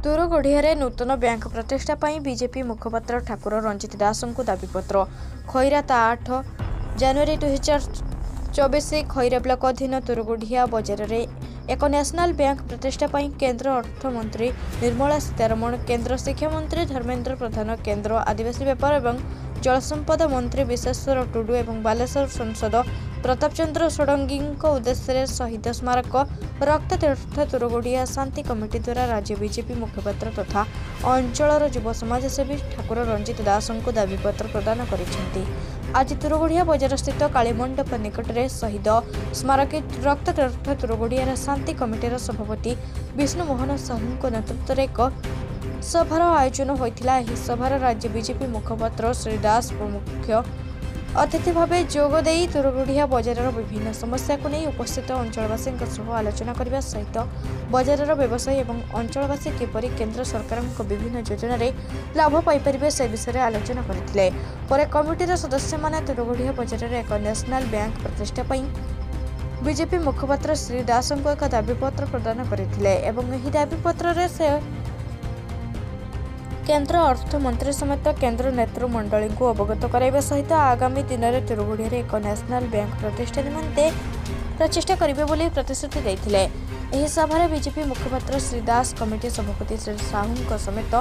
तुरगढ़िया नूतन bank प्रतिष्ठा पर BJP मुखपात्र Thakur Ranjit दास को दाबीपत्र खैराता 8 जनवरी 2024 खैरा ब्लॉक अधीन तुरगढ़िया बजार में एक नेशनल बैंक प्रतिष्ठा पर केंद्र अर्थमंत्री निर्मला सीतारमण, केंद्र शिक्षा मंत्री धर्मेंद्र प्रधान, केंद्र आदिवासी व्यापार एवं जलसंपद मंत्री विश्वेश्वर टुडू और बालेश्वर सांसद प्रताप चंद्र षडंगी उद्देश्य शहीद स्मारक रक्ततीर्थ तुरगढ़िया शांति कमिटी द्वारा राज्य बीजेपी मुखपात्र तथा अंचल युव समाजसेवी ठाकुर रंजित दास को दाबीपत्र प्रदान कर आज तुरगढ़िया बजार स्थित कालीमंडप निकट में शहीद स्मारक रक्ततीर्थ तुरगढ़िया शांति कमिटीर सभापति विष्णु मोहन साहू नेतृत्व में एक सभार आयोजन होता। सभार राज्य बीजेपी मुखपात्र श्री दास मुख्य अतिथि भाव जोगदे तुरगढ़िया बजार विभिन्न समस्या को नहीं उपस्थित अंचलवासी आलोचना करने सहित बजार व्यवसायी और अंचलवासी किपरि केंद्र सरकार विभिन्न योजन लाभ पाइपर से विषय आलोचना करते। पर कमिटीर सदस्य माने तुरगढ़िया बजार एक नेशनल बैंक प्रतिष्ठा बीजेपी मुखपात्र श्री दास को एक दाबीपत्र प्रदान करते। दाबीपत्र से केंद्र अर्थमंत्री समेत केंद्र नेतृमंडली को अवगत कराइबा सहित आगामी दिन में तुरगढ़िया एक नेशनल बैंक प्रतिष्ठा निमंते प्रचेषा करेंगे बोली प्रतिश्रुति देते। एही सभारे बीजेपी मुखपात्र श्री दास, कमिटी सभापति श्री साहू समेत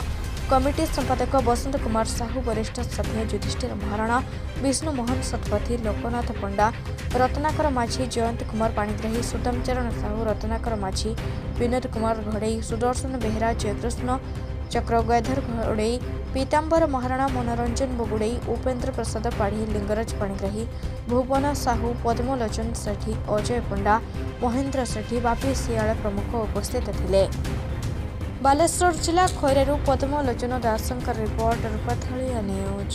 कमिटी संपादक बसंत कुमार साहू, वरिष्ठ सभ्य युधिष्ठिर महाराणा, विष्णु मोहन शतपथी, लोकनाथ पंडा, रत्नाकर माझी, जयंत कुमार पाणिग्राही, सुदाम चरण साहू, रत्नाकर माझी, विनोद कुमार घड़ई, सुदर्शन बेहरा, जयकृष्ण चक्र गैधर घड़ई, पीतांबर महाराणा, मनोरंजन बगुड़ई, उपेन्द्र प्रसाद पाढ़ी, लिंगराज पाणिग्राही, भुवन साहू, पद्मलोचन सेठी, अजय पंडा, महेंद्र सेठी, बापी सियाल प्रमुख उपस्थित थे। बालेश्वर जिला खैरारू पद्मलोचन दास रिपोर्ट रूपाथली न्यूज।